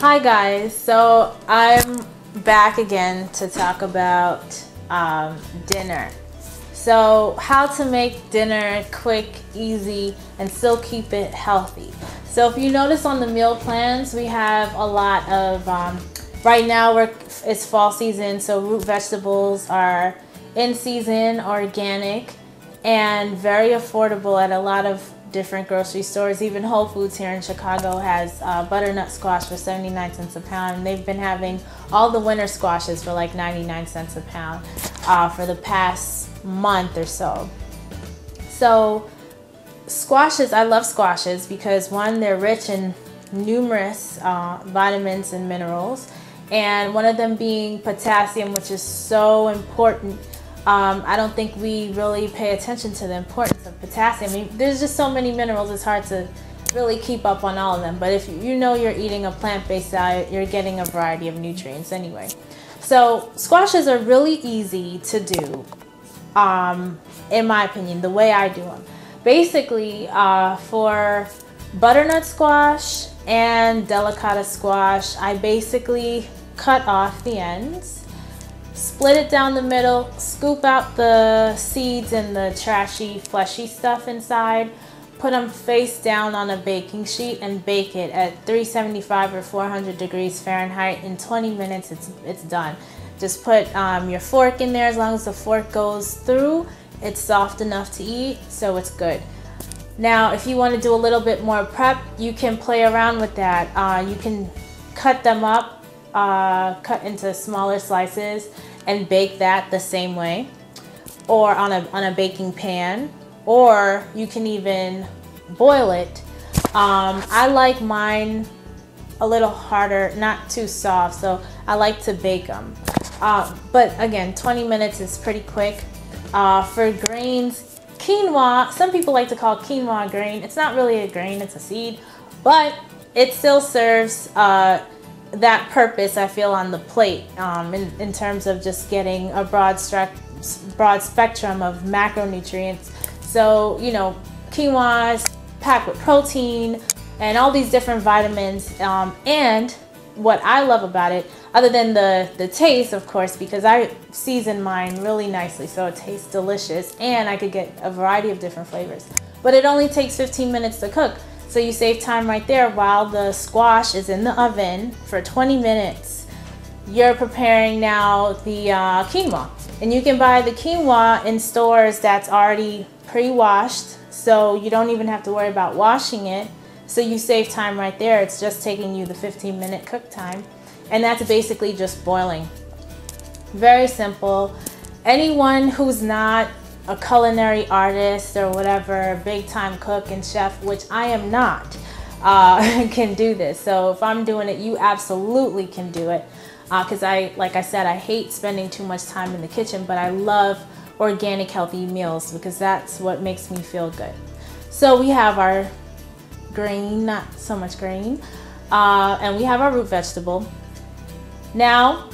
Hi guys, so I'm back again to talk about dinner. So how to make dinner quick, easy, and still keep it healthy. So if you notice on the meal plans, we have a lot of, right now it's fall season, so root vegetables are in season, organic, and very affordable at a lot of different grocery stores. Even Whole Foods here in Chicago has butternut squash for 79 cents a pound. And they've been having all the winter squashes for like 99 cents a pound for the past month or so. So squashes, I love squashes because one, they're rich in numerous vitamins and minerals, and one of them being potassium, which is so important. I don't think we really pay attention to the importance of potassium. I mean, there's just so many minerals, it's hard to really keep up on all of them. But if you know you're eating a plant-based diet, you're getting a variety of nutrients anyway. So squashes are really easy to do, in my opinion, the way I do them. Basically, for butternut squash and delicata squash, I basically cut off the ends, split it down the middle, scoop out the seeds and the trashy, fleshy stuff inside, put them face down on a baking sheet and bake it at 375 or 400 degrees Fahrenheit. In 20 minutes, it's done. Just put your fork in there. As long as the fork goes through, it's soft enough to eat, so it's good. Now, if you want to do a little bit more prep, you can play around with that. You can cut them up, cut into smaller slices and bake that the same way, or on a baking pan, or you can even boil it. I like mine a little harder, not too soft, so I like to bake them. But again, 20 minutes is pretty quick. For grains, quinoa, some people like to call quinoa a grain. It's not really a grain, it's a seed, but it still serves that purpose, I feel, on the plate, in terms of just getting a broad spectrum of macronutrients. So, you know, quinoa is packed with protein and all these different vitamins. And what I love about it, other than the taste, of course, because I season mine really nicely, so it tastes delicious, and I could get a variety of different flavors. But it only takes 15 minutes to cook. So you save time right there while the squash is in the oven for 20 minutes. You're preparing now the quinoa. And you can buy the quinoa in stores that's already pre-washed, so you don't even have to worry about washing it. So you save time right there. It's just taking you the 15-minute cook time. And that's basically just boiling. Very simple. Anyone who's not a culinary artist or whatever, big time cook and chef, which I am not, can do this. So if I'm doing it, you absolutely can do it. Because like I said, I hate spending too much time in the kitchen, but I love organic, healthy meals because that's what makes me feel good. So we have our grain, not so much grain, and we have our root vegetable. Now,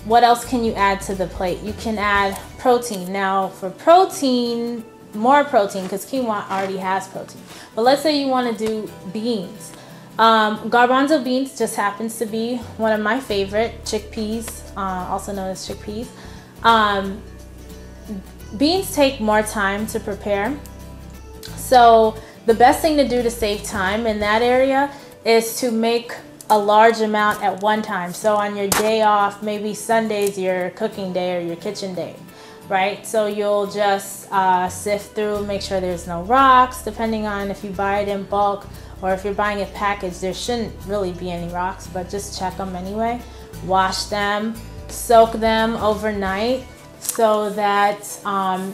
what else can you add to the plate? You can add protein. Now for protein, more protein, because quinoa already has protein. But let's say you want to do beans. Garbanzo beans just happens to be one of my favorite. Chickpeas, also known as chickpeas. Beans take more time to prepare. So the best thing to do to save time in that area is to make a large amount at one time. So on your day off, maybe Sunday's your cooking day or your kitchen day, right? So you'll just sift through, make sure there's no rocks, depending on if you buy it in bulk or if you're buying it packaged, there shouldn't really be any rocks, but just check them anyway. Wash them, soak them overnight so that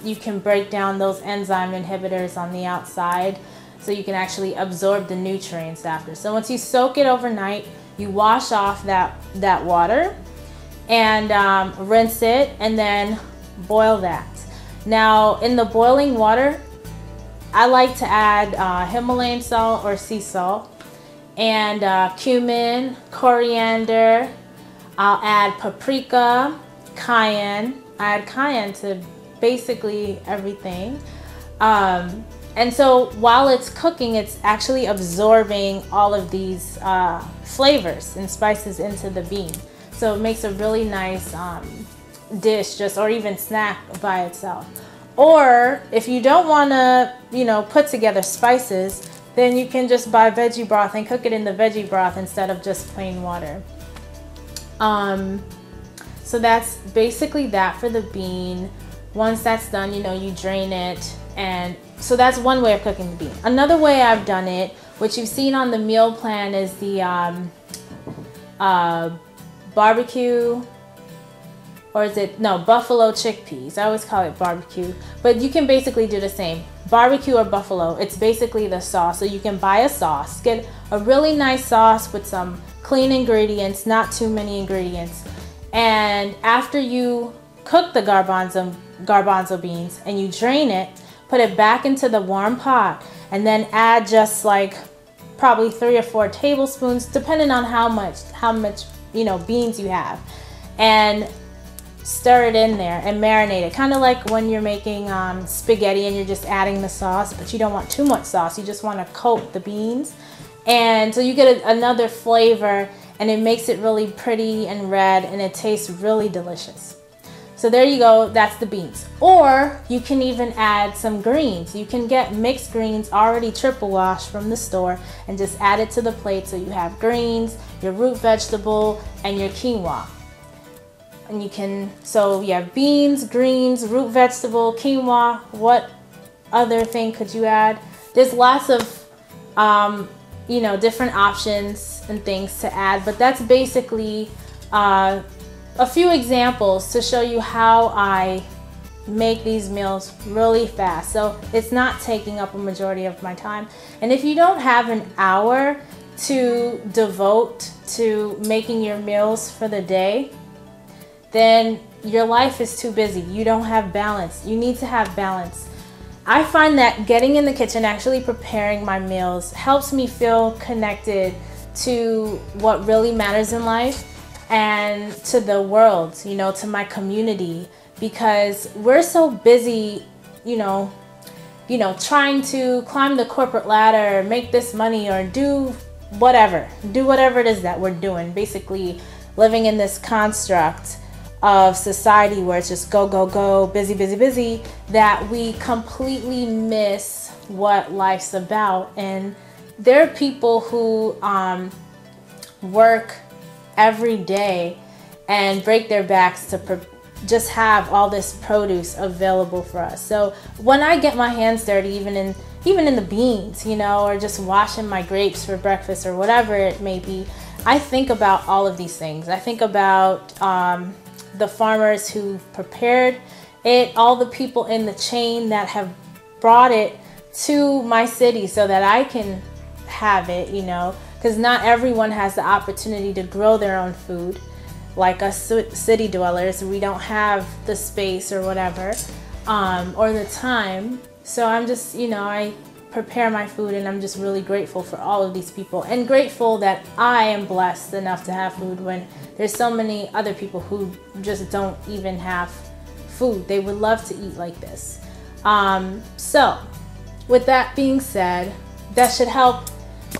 you can break down those enzyme inhibitors on the outside, so you can actually absorb the nutrients after. So once you soak it overnight, you wash off that water and rinse it and then boil that. Now in the boiling water, I like to add Himalayan salt or sea salt and cumin, coriander. I'll add paprika, cayenne. I add cayenne to basically everything. And so while it's cooking, it's actually absorbing all of these flavors and spices into the bean. So it makes a really nice dish, just, or even snack by itself. Or if you don't want to, you know, put together spices, then you can just buy veggie broth and cook it in the veggie broth instead of just plain water. So that's basically that for the bean. Once that's done, you know, you drain it. And so that's one way of cooking the bean. Another way I've done it, which you've seen on the meal plan, is the barbecue, or is it, no, buffalo chickpeas. I always call it barbecue, but you can basically do the same. Barbecue or buffalo, it's basically the sauce. So you can buy a sauce, get a really nice sauce with some clean ingredients, not too many ingredients. And after you cook the garbanzo beans and you drain it, put it back into the warm pot, and then add just like probably 3 or 4 tablespoons, depending on how much you know, beans you have, and stir it in there and marinate it. Kind of like when you're making spaghetti and you're just adding the sauce, but you don't want too much sauce. You just want to coat the beans. And so you get another flavor, and it makes it really pretty and red, and it tastes really delicious. So there you go, that's the beans. Or you can even add some greens. You can get mixed greens already triple washed from the store and just add it to the plate, so you have greens, your root vegetable, and your quinoa. And you can, so you have beans, greens, root vegetable, quinoa. What other thing could you add? There's lots of, you know, different options and things to add, but that's basically a few examples to show you how I make these meals really fast. So it's not taking up a majority of my time. And if you don't have an hour to devote to making your meals for the day, then your life is too busy. You don't have balance. You need to have balance. I find that getting in the kitchen, actually preparing my meals, helps me feel connected to what really matters in life and to the world, you know, to my community, because we're so busy, you know, trying to climb the corporate ladder, make this money, or do whatever it is that we're doing, basically living in this construct of society where it's just go, go, go, busy, busy, busy, that we completely miss what life's about. And there are people who work every day and break their backs to just have all this produce available for us. So when I get my hands dirty, even in the beans, you know, or just washing my grapes for breakfast or whatever it may be, I think about all of these things. I think about the farmers who prepared it, all the people in the chain that have brought it to my city so that I can have it, you know, because not everyone has the opportunity to grow their own food. Like us city dwellers, we don't have the space or whatever, or the time. So I'm just, you know, I prepare my food, and I'm just really grateful for all of these people, and grateful that I am blessed enough to have food when there's so many other people who just don't even have food. They would love to eat like this. So with that being said, that should help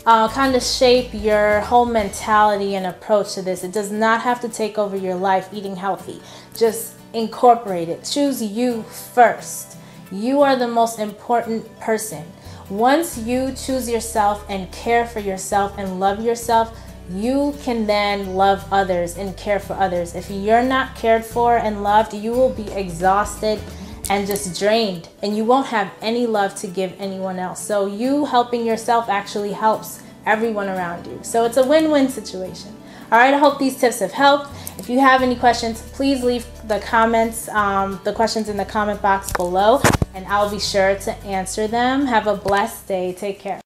kind of shape your whole mentality and approach to this. It does not have to take over your life eating healthy. Just incorporate it. Choose you first. You are the most important person. Once you choose yourself and care for yourself and love yourself, you can then love others and care for others. If you're not cared for and loved, you will be exhausted and just drained, and you won't have any love to give anyone else. So you helping yourself actually helps everyone around you. So it's a win-win situation. All right, I hope these tips have helped. If you have any questions, please leave the questions in the comment box below, and I'll be sure to answer them. Have a blessed day. Take care.